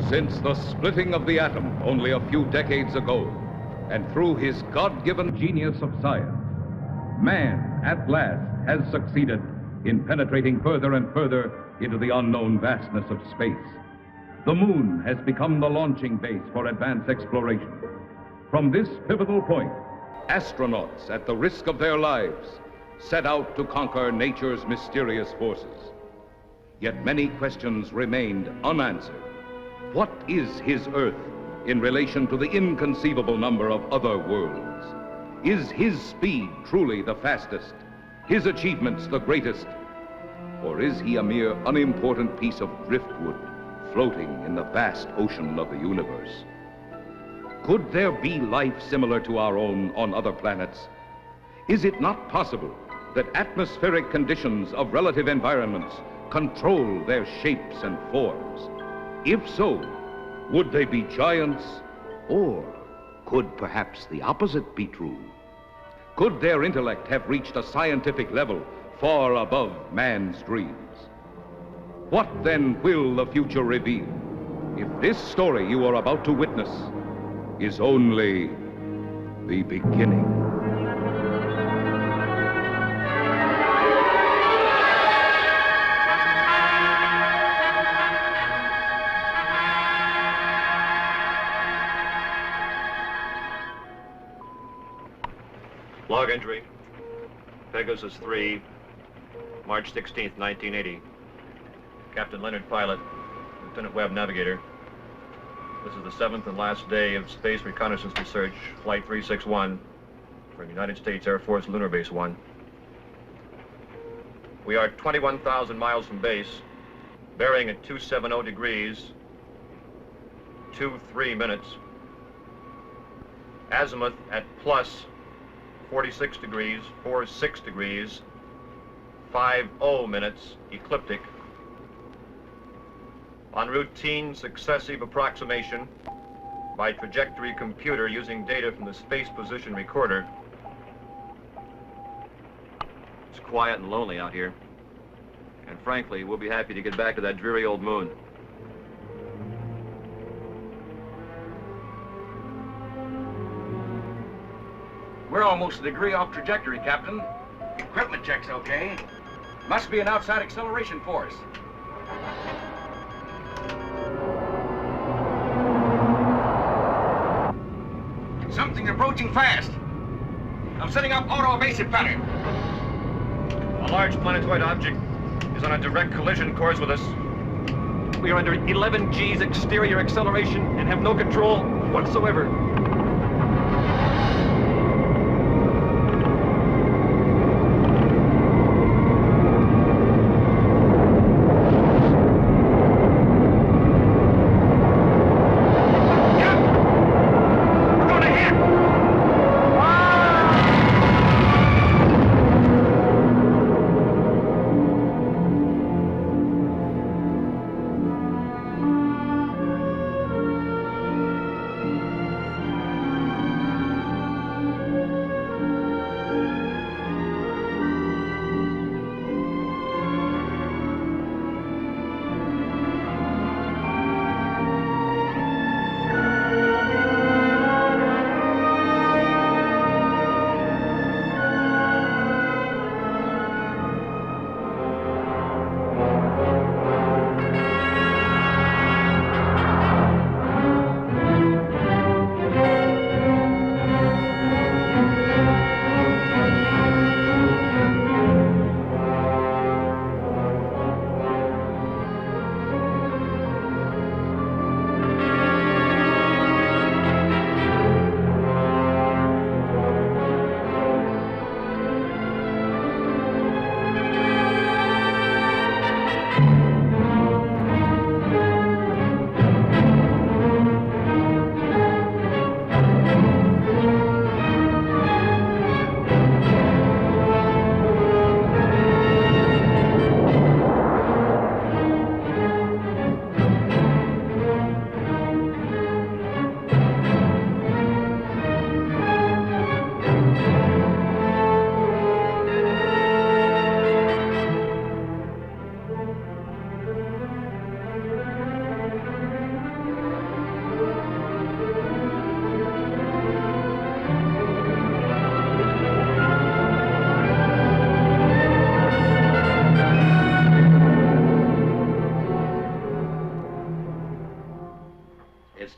Since the splitting of the atom only a few decades ago, and through his God-given genius of science, man, at last, has succeeded in penetrating further and further into the unknown vastness of space. The moon has become the launching base for advanced exploration. From this pivotal point, astronauts, at the risk of their lives, set out to conquer nature's mysterious forces. Yet many questions remained unanswered. What is his Earth in relation to the inconceivable number of other worlds? Is his speed truly the fastest, his achievements the greatest? Or is he a mere unimportant piece of driftwood floating in the vast ocean of the universe? Could there be life similar to our own on other planets? Is it not possible that atmospheric conditions of relative environments control their shapes and forms? If so, would they be giants? Or could perhaps the opposite be true? Could their intellect have reached a scientific level far above man's dreams? What then will the future reveal if this story you are about to witness is only the beginning? Log entry, Pegasus 3, March 16th, 1980. Captain Leonard, pilot. Lieutenant Webb, navigator. This is the 7th and last day of Space Reconnaissance Research, Flight 361, from United States Air Force Lunar Base 1. We are 21,000 miles from base, bearing at 270 degrees, 23 minutes. Azimuth at plus 46 degrees, 46 degrees, 50 minutes, ecliptic. On routine successive approximation by trajectory computer using data from the Space Position Recorder. It's quiet and lonely out here. And frankly, we'll be happy to get back to that dreary old moon. We're almost a degree off trajectory, Captain. Equipment check's okay. Must be an outside acceleration force. Something approaching fast. I'm setting up auto-evasive pattern. A large planetoid object is on a direct collision course with us. We are under 11 G's exterior acceleration and have no control whatsoever.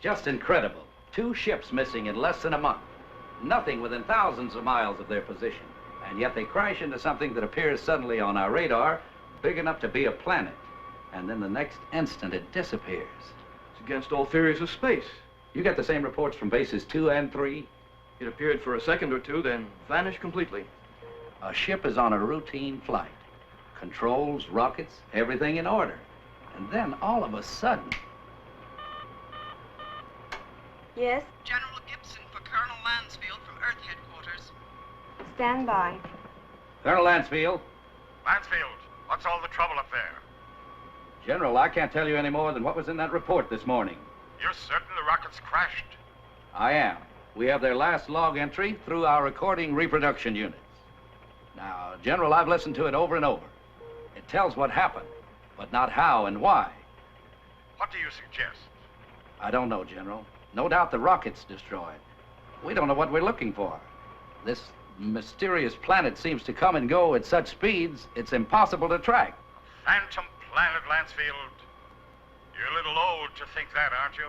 just incredible. 2 ships missing in less than a month. Nothing within thousands of miles of their position. And yet they crash into something that appears suddenly on our radar, big enough to be a planet. And then the next instant it disappears. It's against all theories of space. You get the same reports from bases 2 and 3? It appeared for a second or two, then vanished completely. A ship is on a routine flight. Controls, rockets, everything in order. And then all of a sudden... Yes? General Gibson for Colonel Lansfield from Earth Headquarters. Stand by. Colonel Lansfield. Lansfield, what's all the trouble up there? General, I can't tell you any more than what was in that report this morning. You're certain the rockets crashed? I am. We have their last log entry through our recording reproduction units. Now, General, I've listened to it over and over. It tells what happened, but not how and why. What do you suggest? I don't know, General. No doubt the rocket's destroyed. We don't know what we're looking for. This mysterious planet seems to come and go at such speeds, it's impossible to track. Phantom planet, Lansfield. You're a little old to think that, aren't you?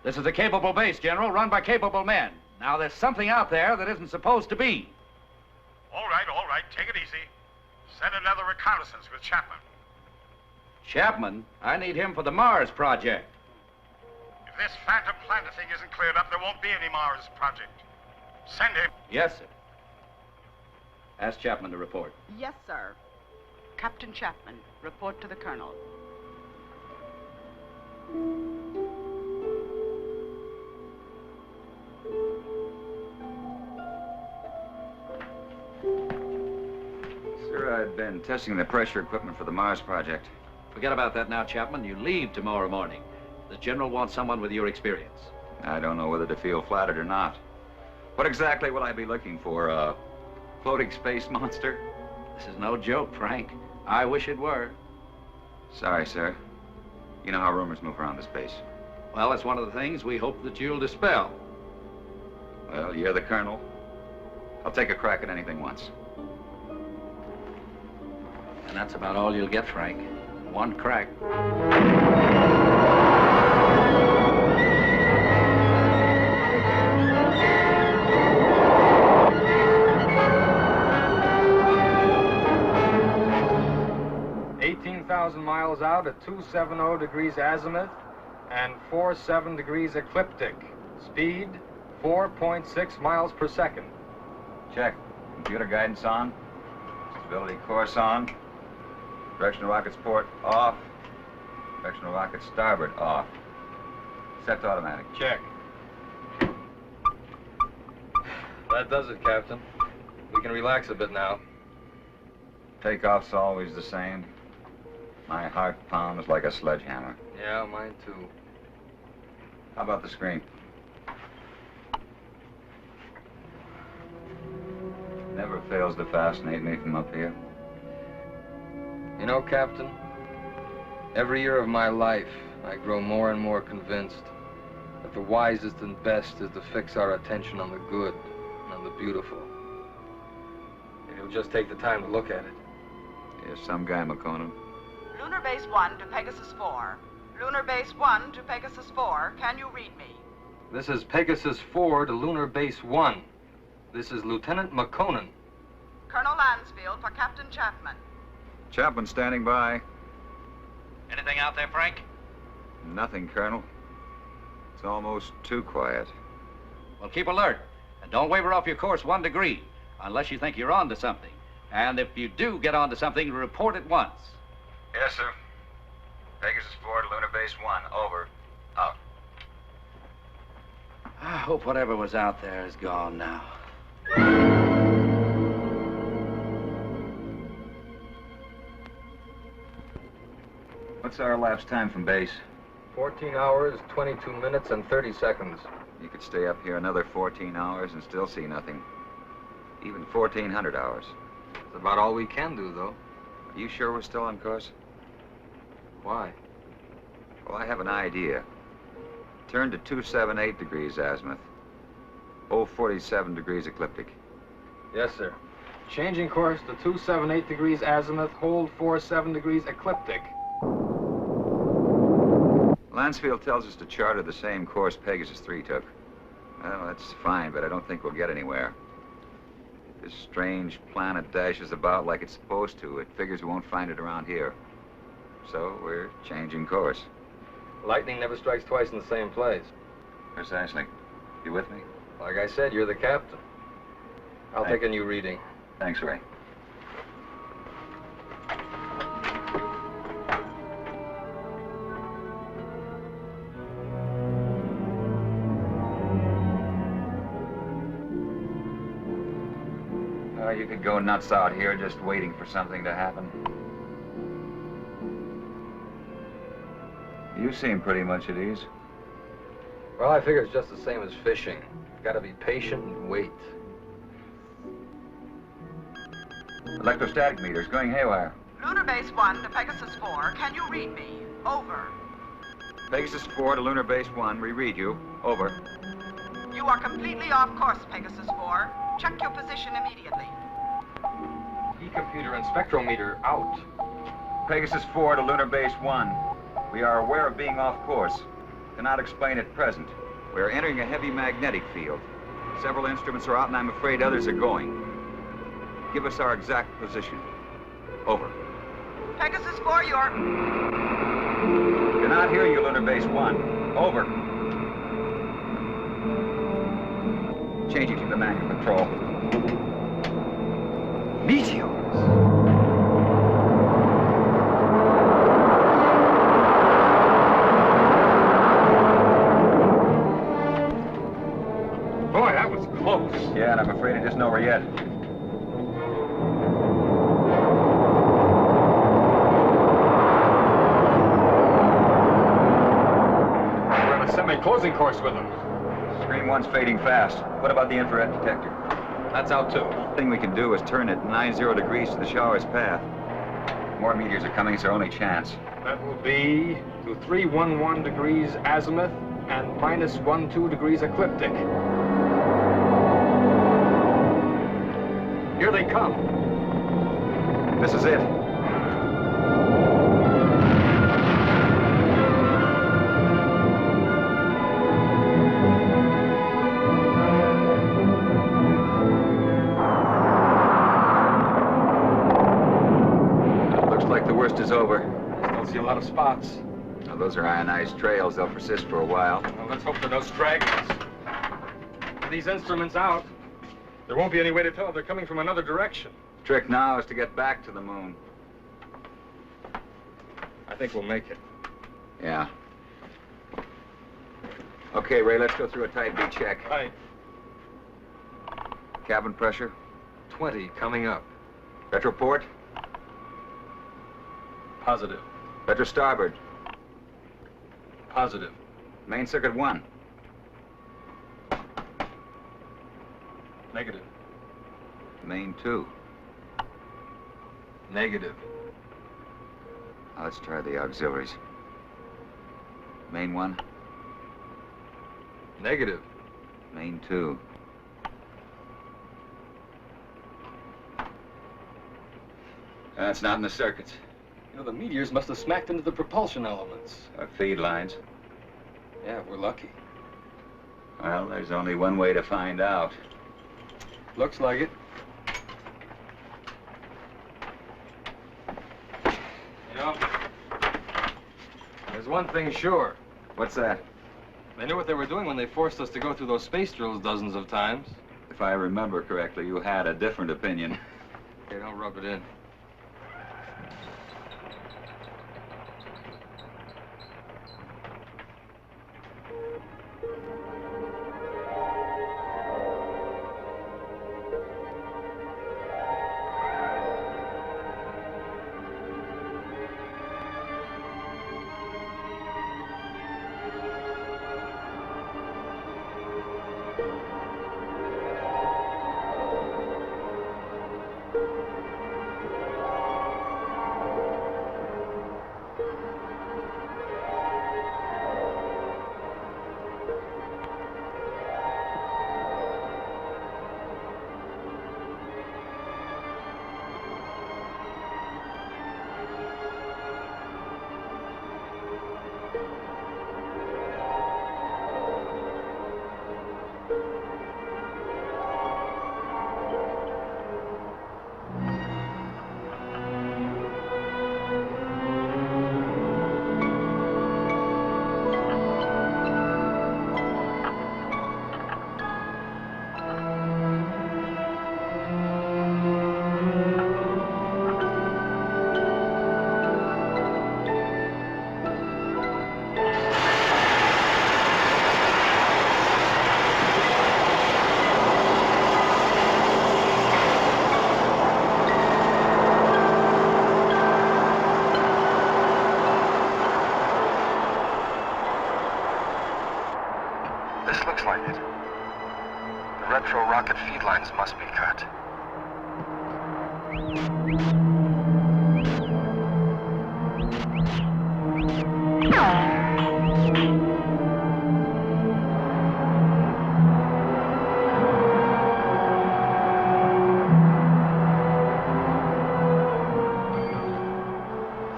This is a capable base, General, run by capable men. Now, there's something out there that isn't supposed to be. All right, take it easy. Send another reconnaissance with Chapman. Chapman? I need him for the Mars project. If this Phantom planet thing isn't cleared up, there won't be any Mars project. Send him. Yes, sir. Ask Chapman to report. Yes, sir. Captain Chapman, report to the Colonel. Sir, I've been testing the pressure equipment for the Mars project. Forget about that now, Chapman. You leave tomorrow morning. The General wants someone with your experience. I don't know whether to feel flattered or not. What exactly will I be looking for? A floating space monster? This is no joke, Frank. I wish it were. Sorry, sir. You know how rumors move around this base. Well, it's one of the things we hope that you'll dispel. Well, you're the colonel. I'll take a crack at anything once. And that's about all you'll get, Frank. One crack. 18,000 miles out at 270 degrees azimuth and 47 degrees ecliptic. Speed 4.6 miles per second. Check. Computer guidance on. Stability course on. Directional rockets port off. Directional rocket starboard off. Set to automatic. Check. That does it, Captain. We can relax a bit now. Takeoff's always the same. My heart pounds like a sledgehammer. Yeah, mine too. How about the screen? Never fails to fascinate me from up here. You know, Captain, every year of my life, I grow more and more convinced that the wisest and best is to fix our attention on the good and on the beautiful. If you'll just take the time to look at it. Here's some guy, McConan. Lunar Base 1 to Pegasus 4. Lunar Base 1 to Pegasus 4. Can you read me? This is Pegasus 4 to Lunar Base 1. This is Lieutenant McConan. Colonel Lansfield for Captain Chapman. Chapman standing by. Anything out there, Frank? Nothing, Colonel. It's almost too quiet. Well, keep alert. And don't waver off your course 1 degree, unless you think you're on to something. And if you do get onto something, report at once. Yes, sir. Pegasus 4 to Lunar Base 1. Over. Out. I hope whatever was out there is gone now. What's our elapsed time from base? 14 hours, 22 minutes, and 30 seconds. You could stay up here another 14 hours and still see nothing. Even 1,400 hours. It's about all we can do, though. Are you sure we're still on course? Why? Well, I have an idea. Turn to 278 degrees azimuth. 047 degrees ecliptic. Yes, sir. Changing course to 278 degrees azimuth, hold 47 degrees ecliptic. Lansfield tells us to charter the same course Pegasus 3 took. Well, that's fine, but I don't think we'll get anywhere. This strange planet dashes about like it's supposed to. It figures we won't find it around here. So we're changing course. Lightning never strikes twice in the same place. Precisely. You with me? Like I said, you're the captain. I'll take a new reading. Thanks, Ray. You could go nuts out here just waiting for something to happen. You seem pretty much at ease. Well, I figure it's just the same as fishing. Gotta be patient and wait. Electrostatic meters going haywire. Lunar Base 1 to Pegasus 4. Can you read me? Over. Pegasus 4 to Lunar Base 1. We read you. Over. You are completely off course, Pegasus 4. Check your position immediately. E-computer and spectrometer out. Pegasus 4 to Lunar Base 1. We are aware of being off course. Cannot explain at present. We are entering a heavy magnetic field. Several instruments are out, and I'm afraid others are going. Give us our exact position. Over. Pegasus 4, you're... Cannot hear you, Lunar Base 1. Over. Changing to the manual control. Meteors! Boy, that was close. Yeah, and I'm afraid it isn't over yet. We're on a semi-closing course with them. Screen 1's fading fast. What about the infrared detector? That's out too. The thing we can do is turn it 90 degrees to the shower's path. More meteors are coming, it's our only chance. That will be to 311 degrees azimuth and minus 12 degrees ecliptic. Here they come. This is it. Is over. Still see a lot of spots. Now, those are ionized trails. They'll persist for a while. Well, let's hope they're no stragglers. With these instruments out, there won't be any way to tell if they're coming from another direction. Trick now is to get back to the moon. I think we'll make it. Yeah. Okay, Ray, let's go through a type B check. Right. Cabin pressure? 20 coming up. Retroport? Positive. Retro starboard? Positive. Main circuit 1? Negative. Main 2? Negative. Now, let's try the auxiliaries. Main 1? Negative. Main 2? That's not in the circuits. You know, the meteors must have smacked into the propulsion elements. Our feed lines. Yeah, we're lucky. Well, there's only one way to find out. Looks like it. You know, there's one thing sure. What's that? They knew what they were doing when they forced us to go through those space drills dozens of times. If I remember correctly, you had a different opinion. Okay, don't rub it in. electro-rocket feed lines must be cut.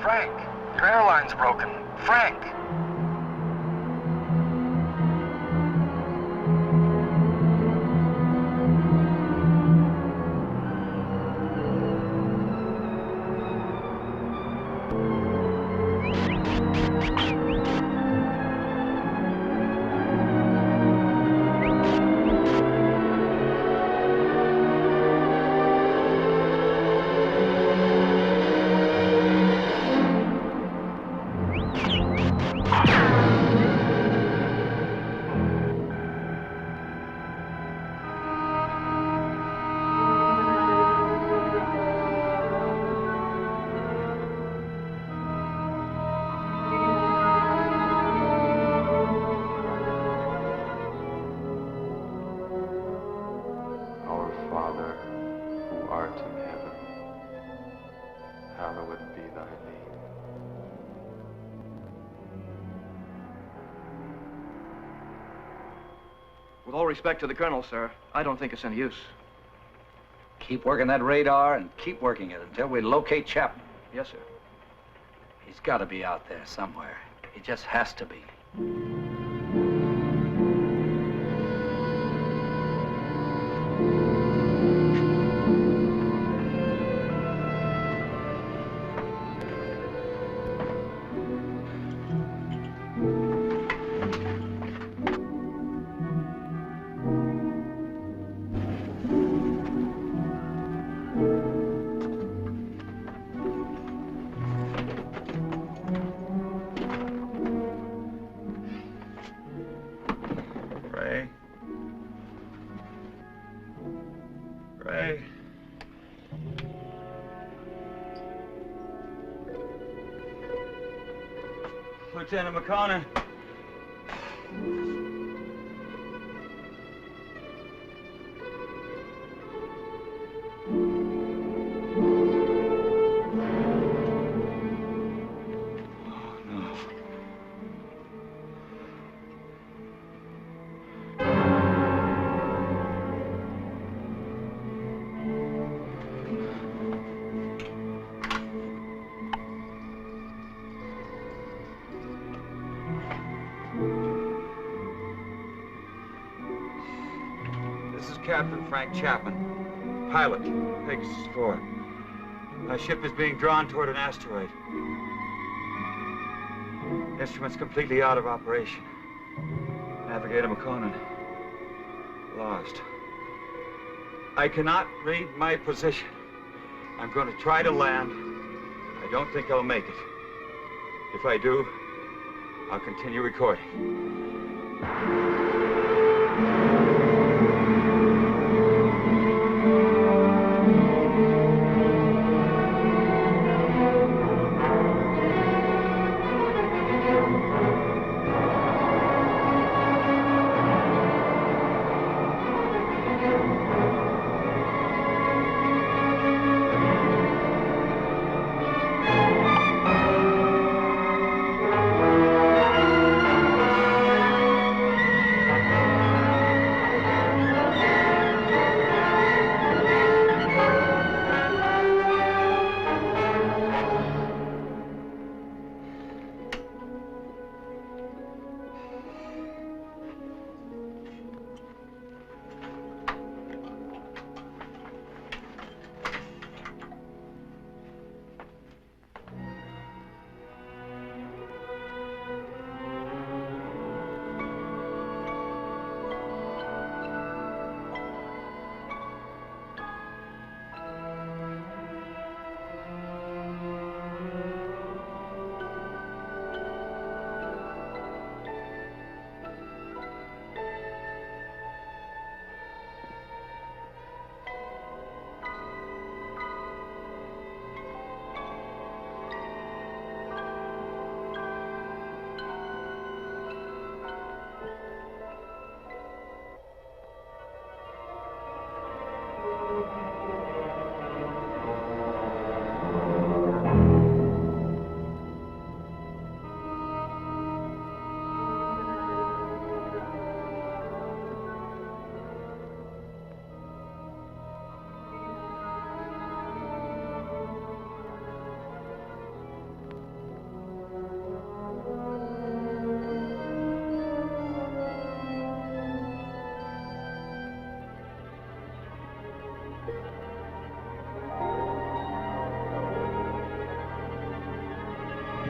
Frank, your airline's broken. Frank! Our Father, who art in heaven, hallowed be thy name. With all respect to the Colonel, sir, I don't think it's any use. Keep working that radar and keep working it until we locate Chapman. Yes, sir. He's got to be out there somewhere. He just has to be. Ray. Lieutenant McConnell. Captain Frank Chapman, pilot, Pegasus 4. My ship is being drawn toward an asteroid. Instruments completely out of operation. Navigator McConan, lost. I cannot read my position. I'm going to try to land. I don't think I'll make it. If I do, I'll continue recording.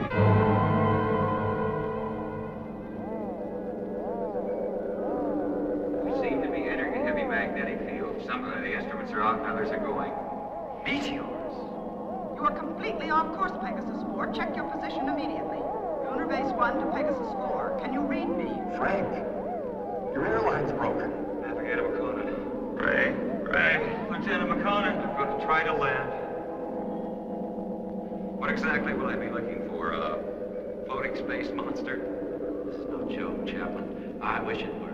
We seem to be entering a heavy magnetic field. Some of the instruments are off, and others are going. Meteors! You are completely off course, Pegasus 4. Check your position immediately. Lunar Base 1 to Pegasus 4. Can you read me? Frank, your airline's broken. Navigator McConan. Ray? Lieutenant McConan. I'm going to try to land. What exactly will I be looking for? A floating space monster? This is no joke, Chaplain. I wish it were.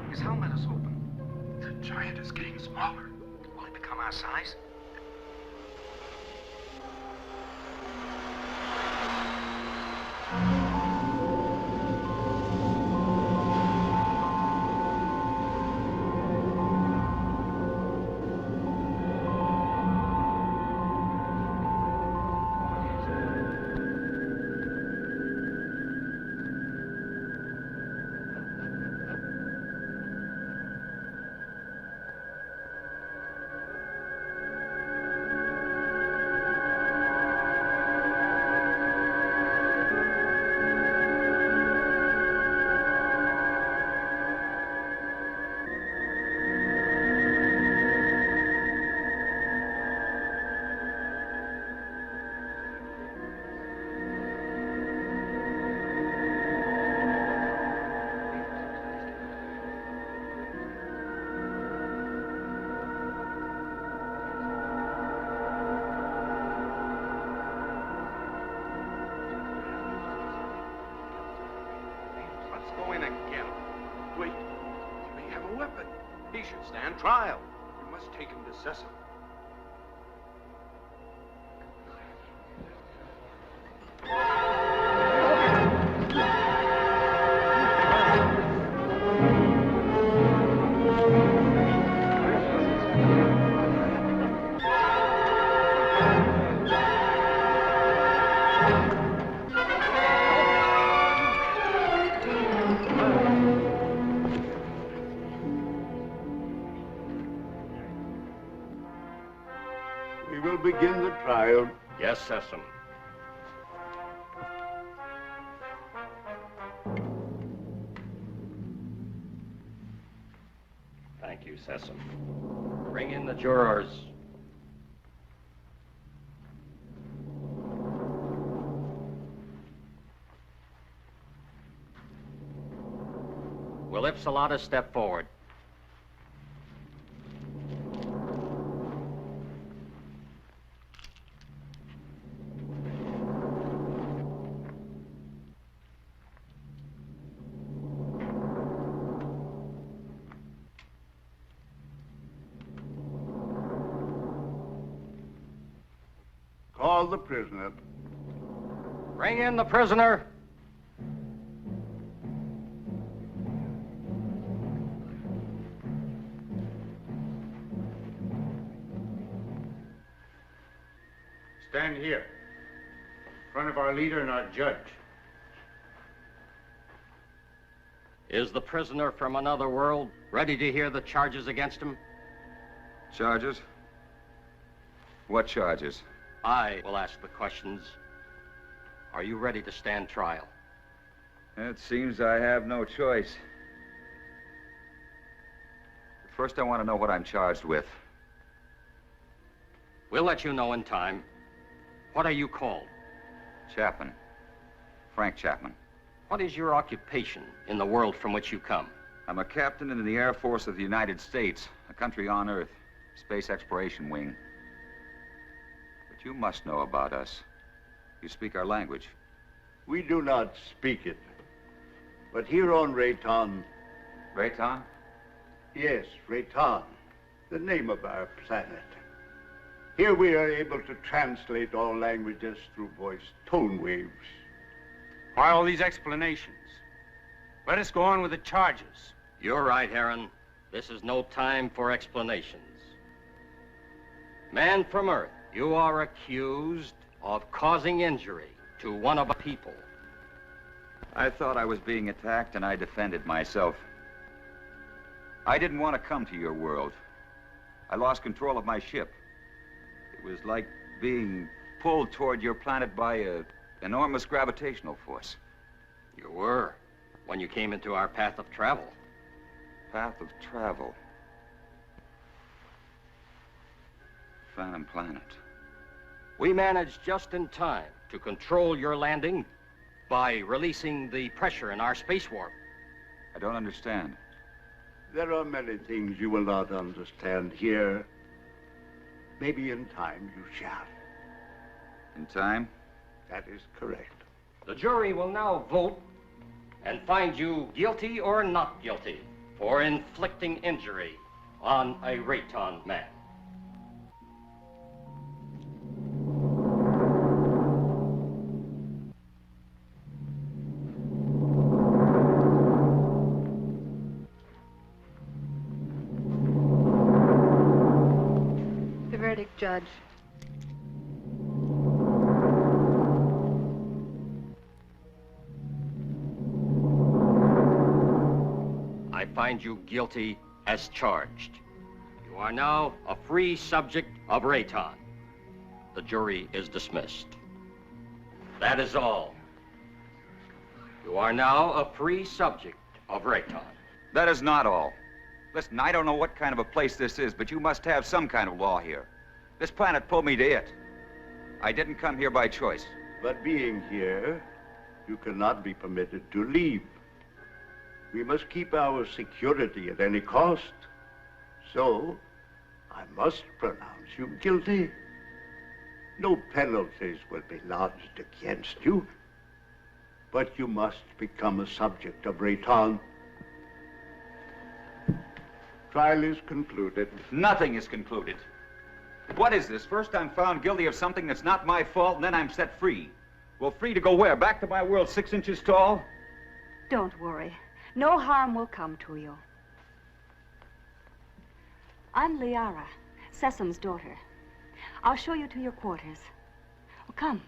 His helmet is open. The giant is getting smaller. Will he become our size? Wait, he may have a weapon. He should stand trial. We must take him to Cecil. We will begin the trial. Yes, Sessom. Thank you, Sessom. Bring in the jurors. Will Ipsilata step forward? call the prisoner. Bring in the prisoner. Stand here, in front of our leader and our judge. Is the prisoner from another world ready to hear the charges against him? Charges? What charges? I will ask the questions. Are you ready to stand trial? It seems I have no choice. First, I want to know what I'm charged with. We'll let you know in time. What are you called? Chapman. Frank Chapman. What is your occupation in the world from which you come? I'm a captain in the Air Force of the United States, a country on Earth, Space Exploration Wing. But you must know about us. You speak our language. We do not speak it. But here on Rayton... Rayton? Yes, Rayton, the name of our planet. Here we are able to translate all languages through voice tone waves. Why all these explanations? Let us go on with the charges. You're right, Heron. This is no time for explanations. Man from Earth, you are accused of causing injury to one of our people. I thought I was being attacked and I defended myself. I didn't want to come to your world. I lost control of my ship. It was like being pulled toward your planet by an enormous gravitational force. You were, when you came into our path of travel. Path of travel. Phantom Planet. We managed just in time to control your landing by releasing the pressure in our space warp. I don't understand. There are many things you will not understand here. Maybe in time you shall. In time? That is correct. The jury will now vote and find you guilty or not guilty for inflicting injury on a Rayton man. The verdict, Judge. I find you guilty as charged. You are now a free subject of Rayton. The jury is dismissed. That is all. You are now a free subject of Rayton. That is not all. Listen, I don't know what kind of a place this is, but you must have some kind of law here. This planet pulled me to it. I didn't come here by choice. But being here, you cannot be permitted to leave. We must keep our security at any cost. So, I must pronounce you guilty. No penalties will be lodged against you. But you must become a subject of Rayton. Trial is concluded. Nothing is concluded. What is this? First I'm found guilty of something that's not my fault, and then I'm set free. Well, free to go where? Back to my world 6 inches tall? Don't worry. No harm will come to you. I'm Liara, Sesam's daughter. I'll show you to your quarters. Oh, come.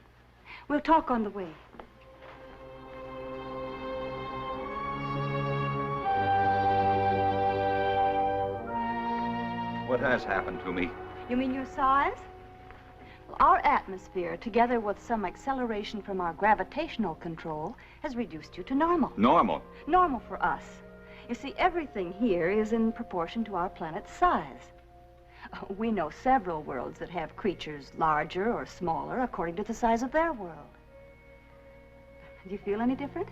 We'll talk on the way. What has happened to me? You mean your size? Well, our atmosphere, together with some acceleration from our gravitational control, has reduced you to normal. Normal? Normal for us. You see, everything here is in proportion to our planet's size. We know several worlds that have creatures larger or smaller according to the size of their world. Do you feel any different?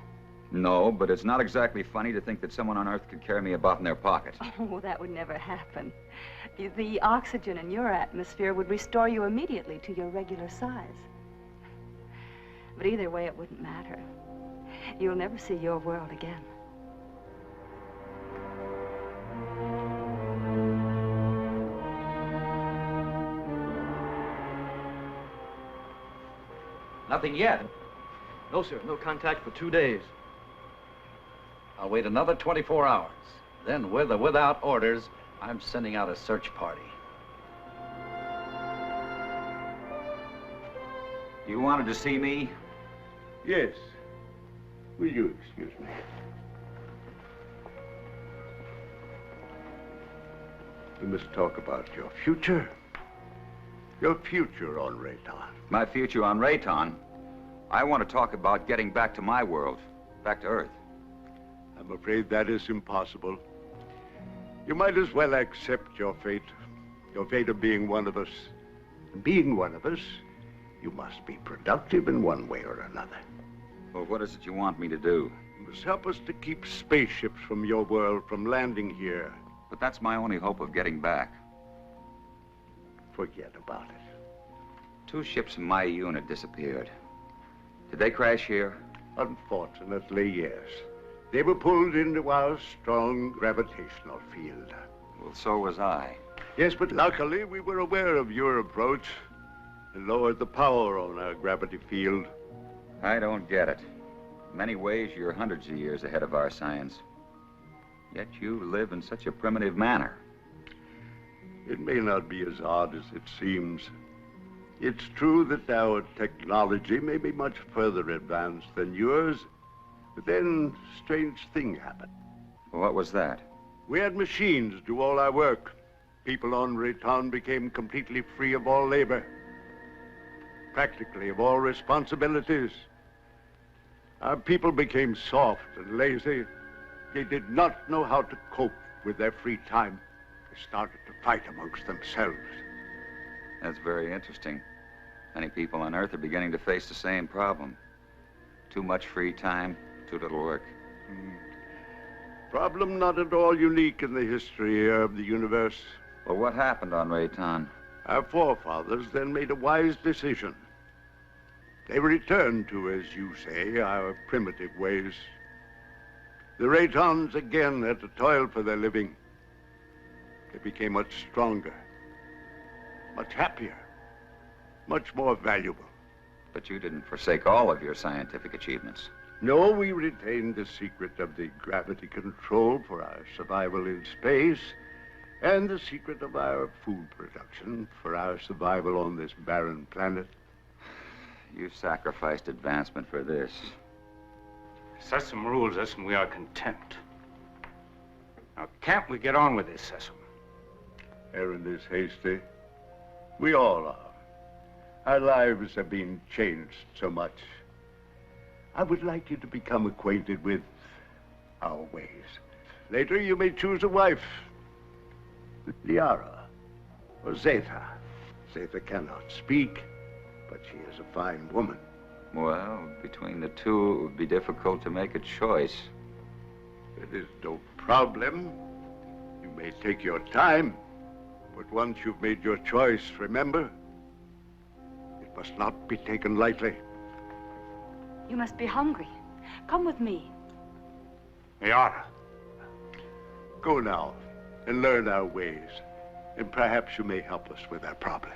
No, but it's not exactly funny to think that someone on Earth could carry me about in their pocket. Oh, that would never happen. The oxygen in your atmosphere would restore you immediately to your regular size. But either way, it wouldn't matter. You'll never see your world again. Nothing yet. No, sir. No contact for 2 days. I'll wait another 24 hours. Then, with or without orders, I'm sending out a search party. You wanted to see me? Yes. Will you excuse me? We must talk about your future. Your future on Rayton. My future on Rayton? I want to talk about getting back to my world, back to Earth. I'm afraid that is impossible. You might as well accept your fate of being one of us. And being one of us, you must be productive in one way or another. Well, what is it you want me to do? You must help us to keep spaceships from your world from landing here. But that's my only hope of getting back. Forget about it. 2 ships in my unit disappeared. Did they crash here? Unfortunately, yes. They were pulled into our strong gravitational field. Well, so was I. Yes, but luckily we were aware of your approach and lowered the power on our gravity field. I don't get it. In many ways, you're hundreds of years ahead of our science. Yet you live in such a primitive manner. It may not be as odd as it seems. It's true that our technology may be much further advanced than yours, but then a strange thing happened. What was that? We had machines do all our work. People on Rayton became completely free of all labor, practically of all responsibilities. Our people became soft and lazy. They did not know how to cope with their free time. They started to fight amongst themselves. That's very interesting. Many people on Earth are beginning to face the same problem. Too much free time, too little work. Problem not at all unique in the history of the universe. Well, what happened on Rayton? Our forefathers then made a wise decision. They returned to, as you say, our primitive ways. The Raytons again had to toil for their living. They became much stronger, much happier, much more valuable. But you didn't forsake all of your scientific achievements. No, we retained the secret of the gravity control for our survival in space, and the secret of our food production for our survival on this barren planet. You sacrificed advancement for this. Sesame rules us and we are content. Now, can't we get on with this, Sesame? Errand is hasty. We all are. Our lives have been changed so much. I would like you to become acquainted with our ways. Later, you may choose a wife. Liara or Zeta. Zeta cannot speak, but she is a fine woman. Well, between the two, it would be difficult to make a choice. It is no problem. You may take your time, but once you've made your choice, remember, it must not be taken lightly. You must be hungry. Come with me. Liara. Go now and learn our ways, and perhaps you may help us with our problems.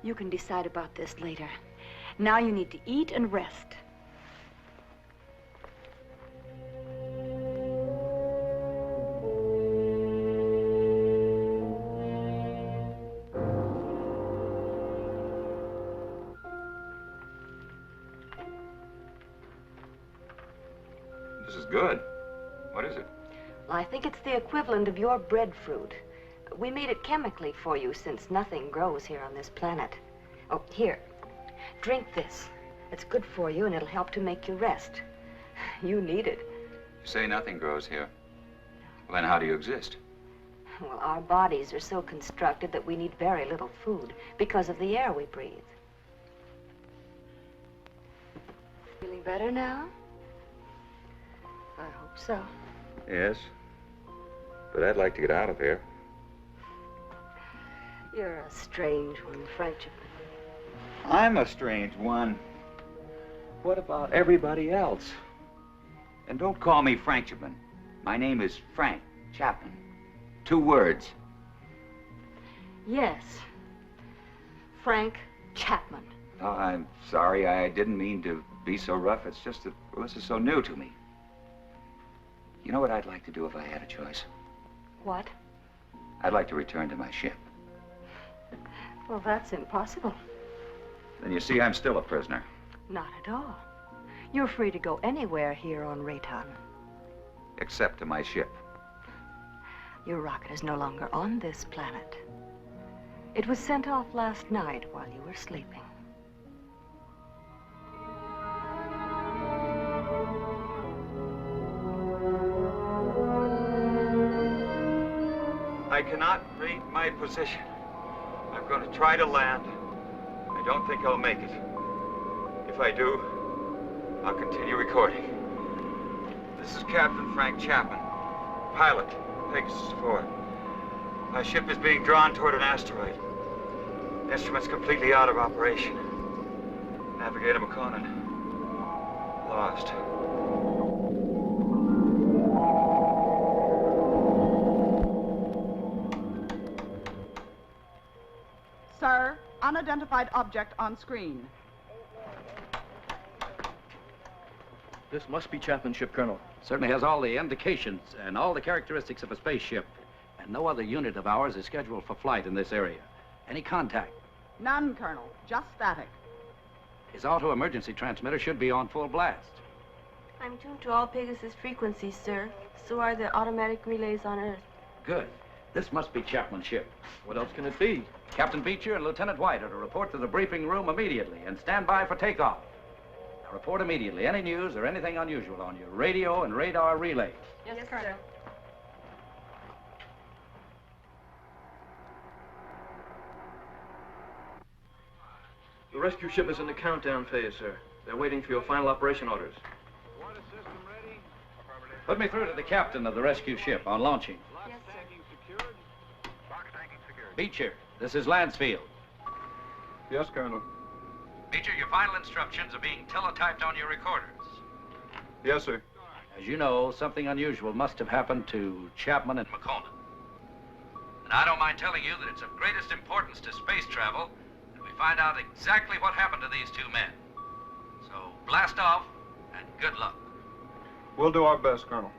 You can decide about this later. Now you need to eat and rest. This is good. What is it? Well, I think it's the equivalent of your breadfruit. We made it chemically for you since nothing grows here on this planet. Oh, here. Drink this. It's good for you and it'll help to make you rest. You need it. You say nothing grows here. Well, then how do you exist? Well, our bodies are so constructed that we need very little food because of the air we breathe. Feeling better now? I hope so. Yes. But I'd like to get out of here. You're a strange one, Frenchman. I'm a strange one. What about everybody else? And don't call me Frenchman. My name is Frank Chapman. 2 words. Yes. Frank Chapman. Oh, I'm sorry. I didn't mean to be so rough. It's just that, well, this is so new to me. You know what I'd like to do if I had a choice? What? I'd like to return to my ship. Well, that's impossible. Then you see, I'm still a prisoner. Not at all. You're free to go anywhere here on Rayton. Except to my ship. Your rocket is no longer on this planet. It was sent off last night while you were sleeping. I cannot read my position. I'm going to try to land. I don't think I'll make it. If I do, I'll continue recording. This is Captain Frank Chapman, pilot, Pegasus 4. My ship is being drawn toward an asteroid. Instruments completely out of operation. Navigator McConan, lost. Sir, unidentified object on screen. This must be Chapman's ship, Colonel. Certainly has all the indications and all the characteristics of a spaceship. And no other unit of ours is scheduled for flight in this area. Any contact? None, Colonel. Just static. His auto-emergency transmitter should be on full blast. I'm tuned to all Pegasus frequencies, sir. So are the automatic relays on Earth. Good. This must be Chapman's ship. What else can it be? Captain Beecher and Lieutenant White are to report to the briefing room immediately and stand by for takeoff. Now report immediately any news or anything unusual on your radio and radar relays. Yes, Colonel. The rescue ship is in the countdown phase, sir. They're waiting for your final operation orders. Put me through to the captain of the rescue ship on launching. Yes, sir. Beecher, this is Lansfield. Yes, Colonel. Beecher, your final instructions are being teletyped on your recorders. Yes, sir. As you know, something unusual must have happened to Chapman and McConan. And I don't mind telling you that it's of greatest importance to space travel that we find out exactly what happened to these two men. So blast off and good luck. We'll do our best, Colonel.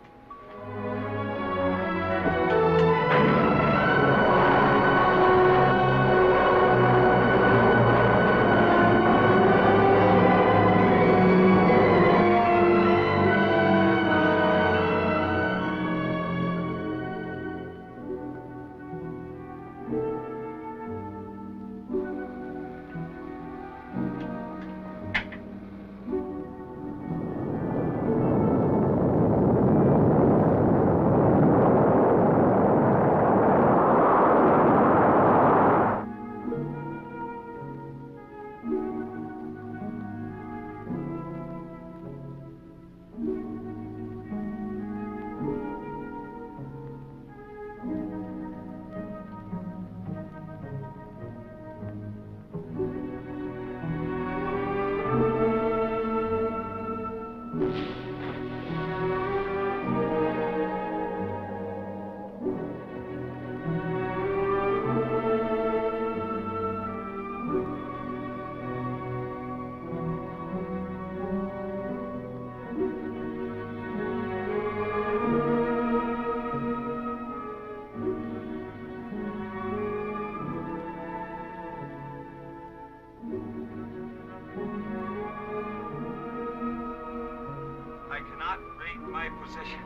My position.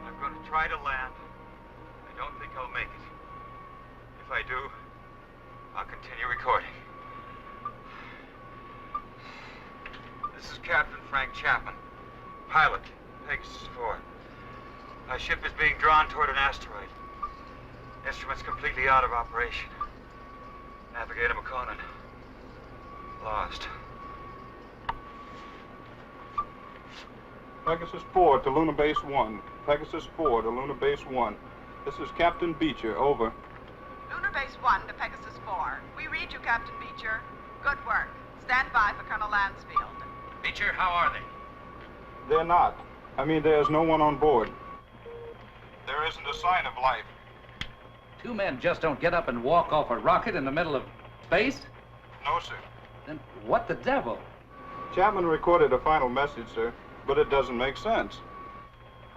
I'm going to try to land. I don't think I'll make it. If I do, I'll continue recording. This is Captain Frank Chapman, pilot, Pegasus 4. My ship is being drawn toward an asteroid. Instruments completely out of operation. Navigator McConan, lost. Pegasus 4 to Lunar Base 1. Pegasus 4 to Lunar Base 1. This is Captain Beecher, over. Lunar Base 1 to Pegasus 4. We read you, Captain Beecher. Good work. Stand by for Colonel Lansfield. Beecher, how are they? They're not. I mean, there's no one on board. There isn't a sign of life. Two men just don't get up and walk off a rocket in the middle of space? No, sir. Then what the devil? Chapman recorded a final message, sir, but it doesn't make sense.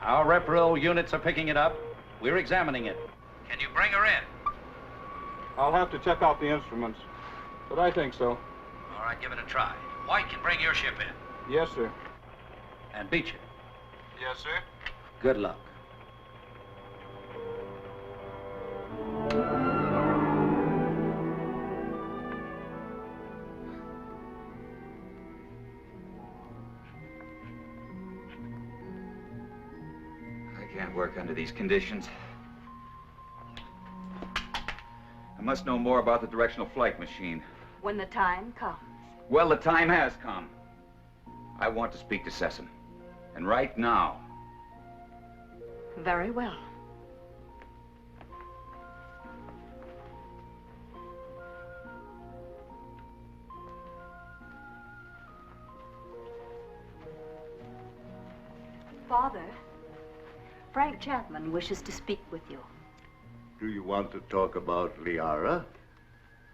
Our rep roll units are picking it up. We're examining it. Can you bring her in? I'll have to check out the instruments, but I think so. All right, give it a try. White can bring your ship in. Yes, sir. And Beecher. Yes, sir. Good luck. I can't work under these conditions. I must know more about the directional flight machine. When the time comes. Well, the time has come. I want to speak to Sessom. And right now. Very well. Father, Frank Chapman wishes to speak with you. Do you want to talk about Liara?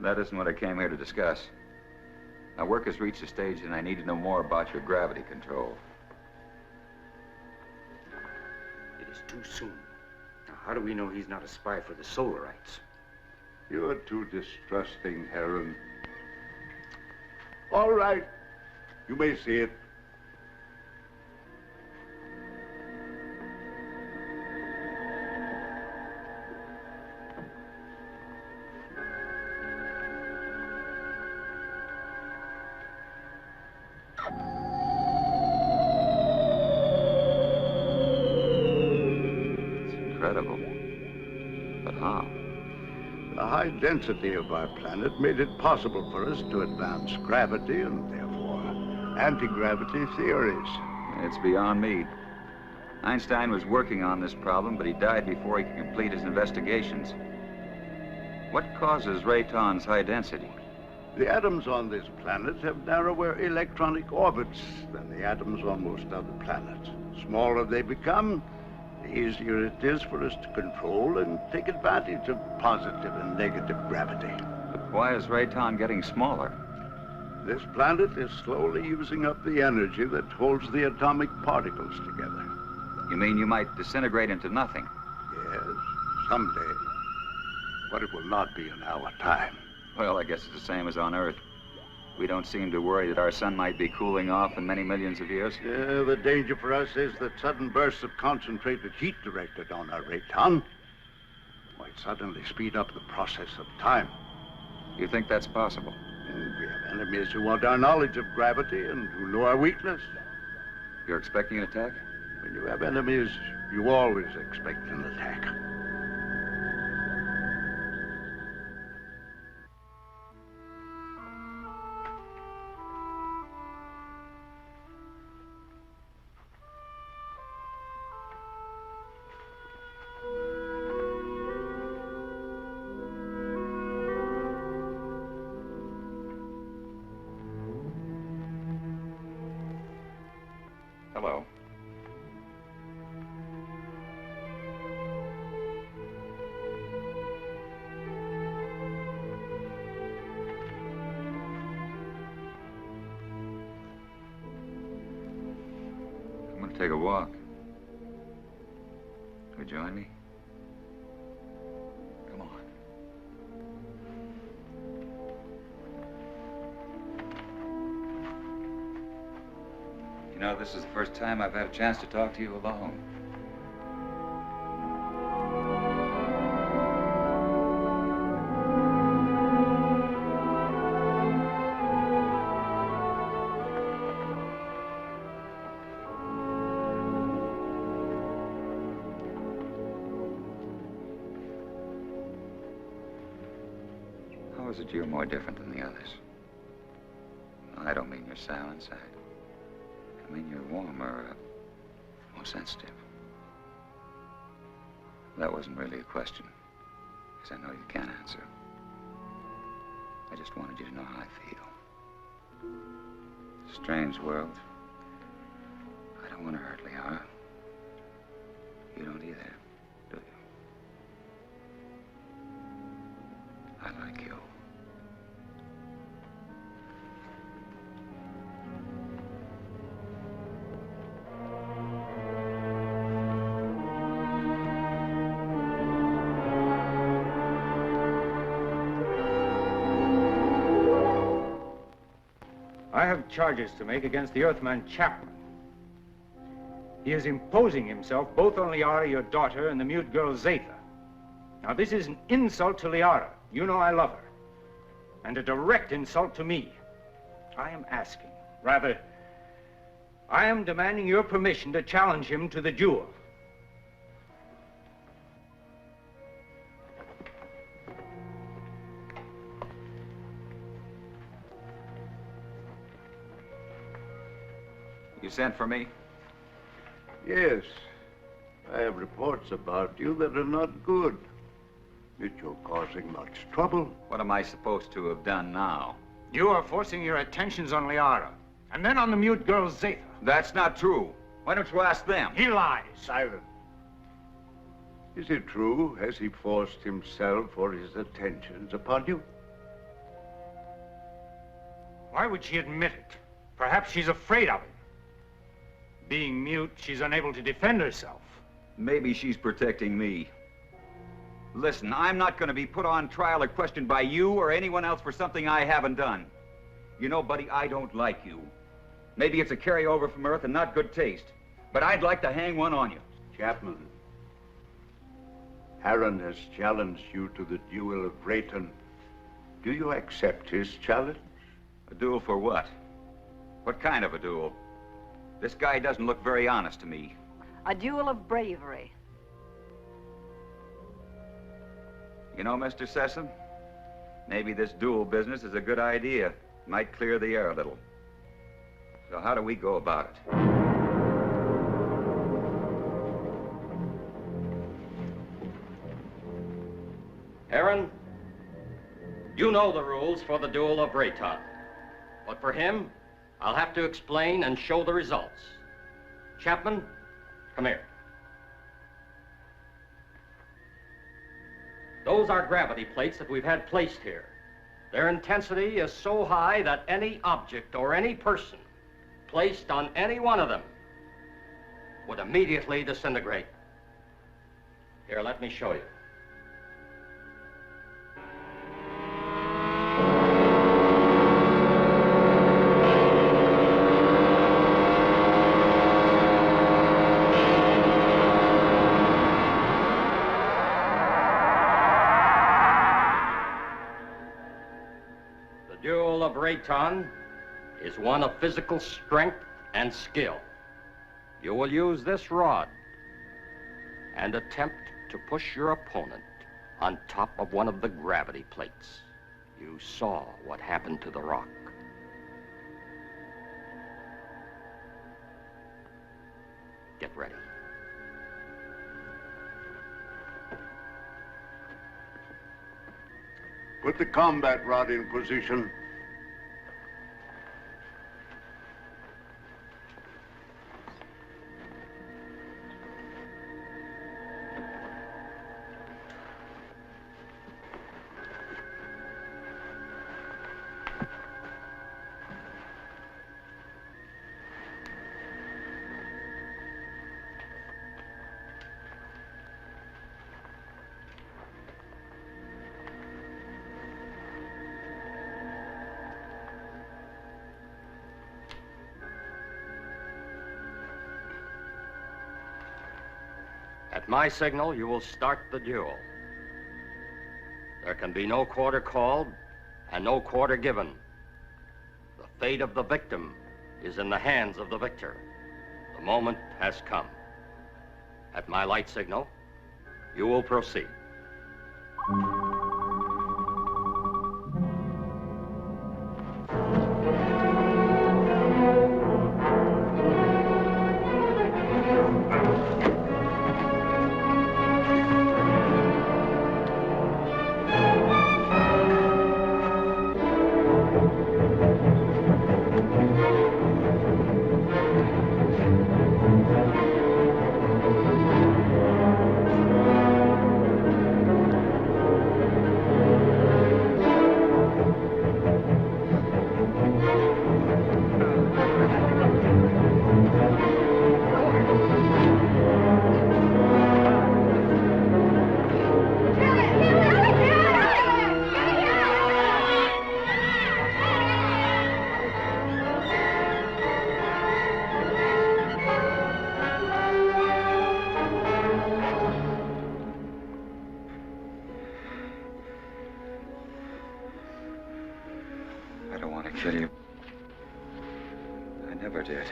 That isn't what I came here to discuss. My work has reached a stage and I need to know more about your gravity control. It is too soon. Now, how do we know he's not a spy for the Solarites? You're too distrusting, Heron. All right. You may see it. The high density of our planet made it possible for us to advance gravity and therefore anti-gravity theories. It's beyond me. Einstein was working on this problem, but he died before he could complete his investigations. What causes Rayton's high density? The atoms on this planet have narrower electronic orbits than the atoms on most other planets. Smaller they become, the easier it is for us to control and take advantage of positive and negative gravity. But why is Rayton getting smaller? This planet is slowly using up the energy that holds the atomic particles together. You mean you might disintegrate into nothing? Yes, someday. But it will not be in our time. Well, I guess it's the same as on Earth. We don't seem to worry that our sun might be cooling off in many millions of years. Yeah, the danger for us is that sudden bursts of concentrated heat directed on our Rayton might suddenly speed up the process of time. You think that's possible? We have enemies who want our knowledge of gravity and who know our weakness. You're expecting an attack? When you have enemies, you always expect an attack. Hello. I'm going to take a walk. Would you join me? Come on. You know, this is the first time I've had a chance to talk to you alone. How is it you're more different than the others? I don't mean you're sour inside. I mean, you're warmer, more sensitive. That wasn't really a question, because I know you can't answer. I just wanted you to know how I feel. It's a strange world. I don't want to hurt Liara. You don't either, do you? I like you. have charges to make against the Earthman Chapman. He is imposing himself both on Liara, your daughter, and the mute girl Zatha. Now, this is an insult to Liara. You know I love her. And a direct insult to me. I am asking, rather, I am demanding your permission to challenge him to the duel. You sent for me? Yes. I have reports about you that are not good. That you're causing much trouble. What am I supposed to have done now? You are forcing your attentions on Liara, and then on the mute girl Zatha. That's not true. Why don't you ask them? He lies. Silence. Is it true? Has he forced himself or his attentions upon you? Why would she admit it? Perhaps she's afraid of him. Being mute, she's unable to defend herself. Maybe she's protecting me. Listen, I'm not going to be put on trial or questioned by you or anyone else for something I haven't done. You know, buddy, I don't like you. Maybe it's a carryover from Earth and not good taste, but I'd like to hang one on you. Chapman, Harron has challenged you to the duel of Rayton. Do you accept his challenge? A duel for what? What kind of a duel? This guy doesn't look very honest to me. A duel of bravery. You know, Mr. Sessom, maybe this duel business is a good idea. Might clear the air a little. So how do we go about it? Aaron, you know the rules for the duel of Rayton. But for him, I'll have to explain and show the results. Chapman, come here. Those are gravity plates that we've had placed here. Their intensity is so high that any object or any person placed on any one of them would immediately disintegrate. Here, let me show you. The duel of Rayton is one of physical strength and skill. You will use this rod and attempt to push your opponent on top of one of the gravity plates. You saw what happened to the rock. Get ready. Put the combat rod in position. At my signal, you will start the duel. There can be no quarter called and no quarter given. The fate of the victim is in the hands of the victor. The moment has come. At my light signal, you will proceed. kill you. I never did.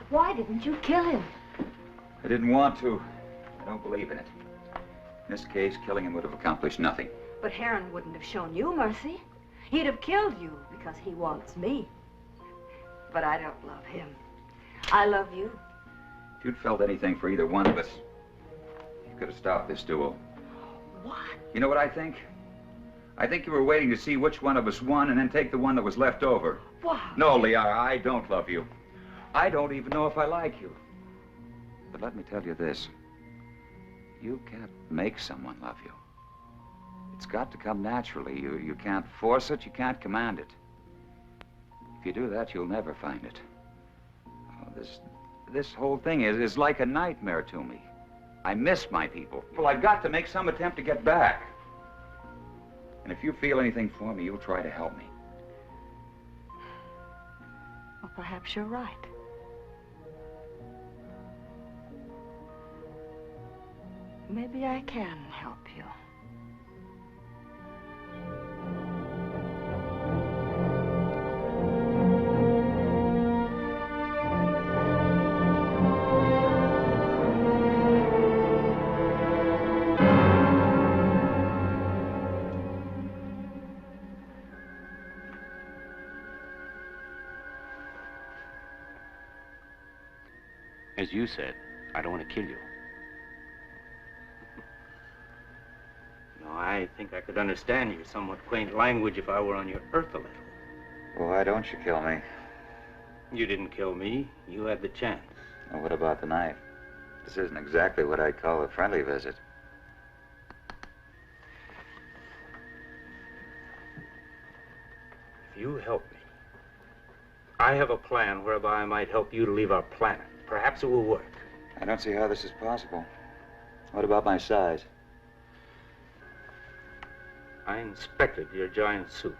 Why didn't you kill him? I didn't want to. I don't believe in it. In this case, killing him would have accomplished nothing. But Heron wouldn't have shown you mercy. He'd have killed you because he wants me. But I don't love him. I love you. If you'd felt anything for either one of us, you could have stopped this duel. What? You know what I think? I think you were waiting to see which one of us won and then take the one that was left over. Why? No, Liara, I don't love you. I don't even know if I like you. But let me tell you this. You can't make someone love you. It's got to come naturally. You can't force it, you can't command it. If you do that, you'll never find it. Oh, this whole thing is like a nightmare to me. I miss my people. Well, I've got to make some attempt to get back. And if you feel anything for me, you'll try to help me. Well, perhaps you're right. Maybe I can help you. As you said, I don't want to kill you. No, I think I could understand your somewhat quaint language if I were on your earth a little. Well, why don't you kill me? You didn't kill me. You had the chance. Well, what about the knife? This isn't exactly what I'd call a friendly visit. If you help me, I have a plan whereby I might help you to leave our planet. Perhaps it will work. I don't see how this is possible. What about my size? I inspected your giant suit.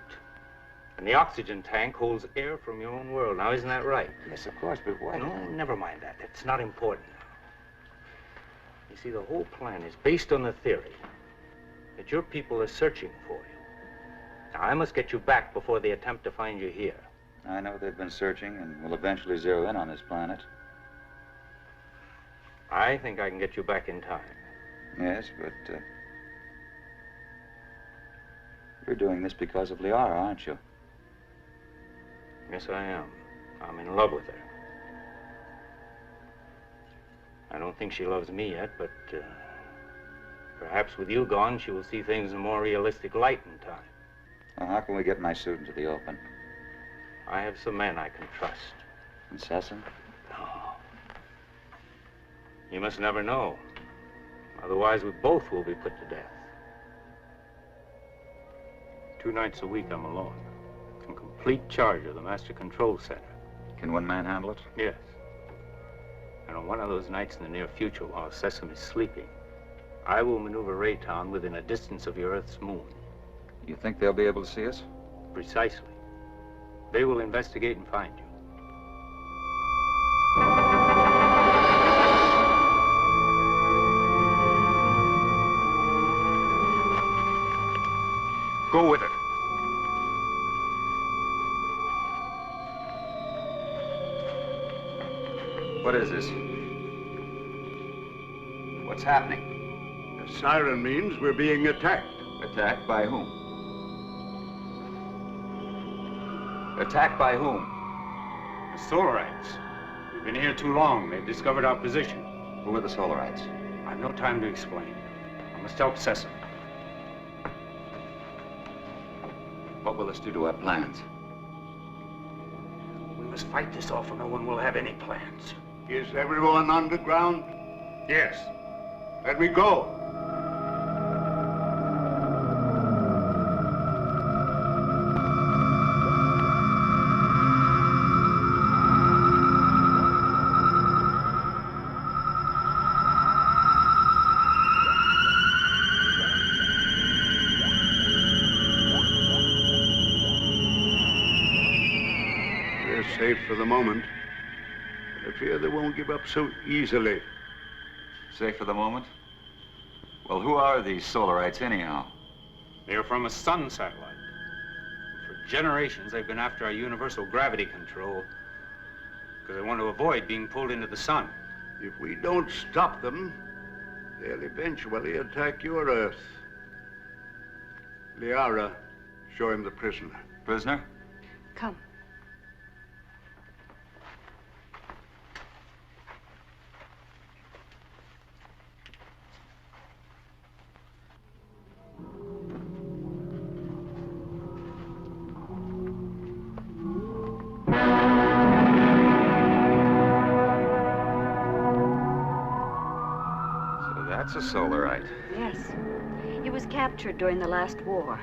And the oxygen tank holds air from your own world. Now, isn't that right? Yes, of course, but why? No, never mind that. It's not important now. You see, the whole plan is based on the theory that your people are searching for you. Now, I must get you back before they attempt to find you here. I know they've been searching and will eventually zero in on this planet. I think I can get you back in time. Yes, but you're doing this because of Liara, aren't you? Yes, I am. I'm in love with her. I don't think she loves me yet, but perhaps with you gone, she will see things in a more realistic light in time. Well, how can we get my suit into the open? I have some men I can trust. Incessant? No. You must never know. Otherwise, we both will be put to death. 2 nights a week, I'm alone. In complete charge of the Master Control Center. Can one man handle it? Yes. And on one of those nights in the near future, while Sesame is sleeping, I will maneuver Raytown within a distance of your Earth's moon. You think they'll be able to see us? Precisely. They will investigate and find you. Go with it. What is this? What's happening? The siren means we're being attacked. Attacked by whom? Attacked by whom? The Solarites. We've been here too long. They've discovered our position. Who are the Solarites? I've no time to explain. I must help Sesame. What will this do to our plans? We must fight this off or no one will have any plans. Is everyone underground? Yes. Let me go. safe for the moment. But I fear they won't give up so easily. Safe for the moment? Well, who are these Solarites anyhow? They're from a sun satellite. For generations, they've been after our universal gravity control because they want to avoid being pulled into the sun. If we don't stop them, they'll eventually attack your Earth. Liara, show him the prisoner. Prisoner? Come. That's a Solarite. Yes. He was captured during the last war.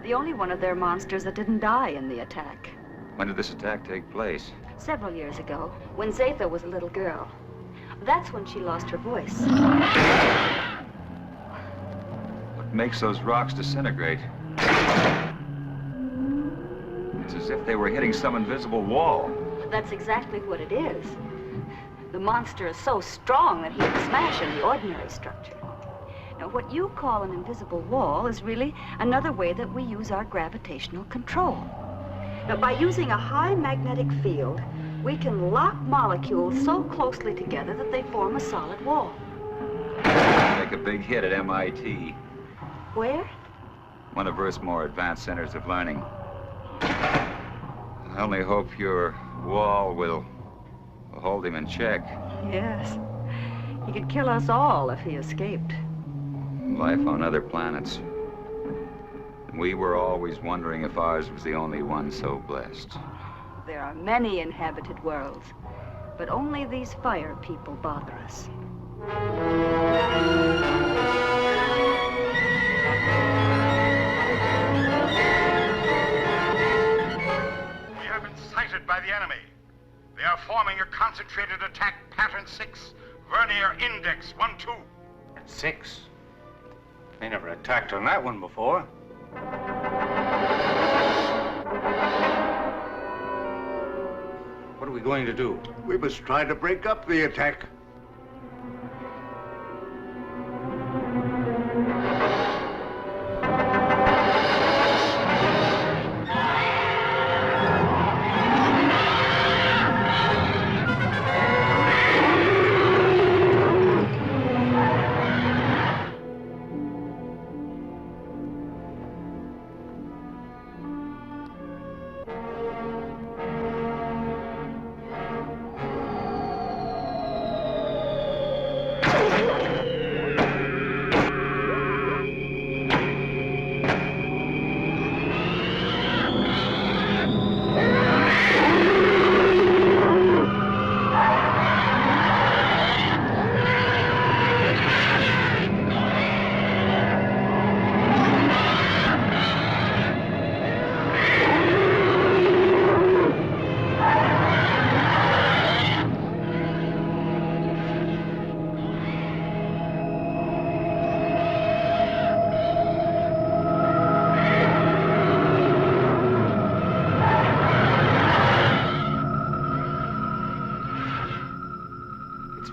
The only one of their monsters that didn't die in the attack. When did this attack take place? Several years ago, when Zatha was a little girl. That's when she lost her voice. What makes those rocks disintegrate? It's as if they were hitting some invisible wall. That's exactly what it is. The monster is so strong that he can smash any ordinary structure. Now, what you call an invisible wall is really another way that we use our gravitational control. Now, by using a high magnetic field, we can lock molecules so closely together that they form a solid wall. Make a big hit at MIT, Where? one of Earth's more advanced centers of learning. I only hope your wall will hold him in check. Yes. He could kill us all if he escaped. Life on other planets. We were always wondering if ours was the only one so blessed. There are many inhabited worlds, but only these fire people bother us. We have been sighted by the enemy. They are forming a concentrated attack pattern 6, vernier index 1-2. 6? They never attacked on that one before. What are we going to do? We must try to break up the attack.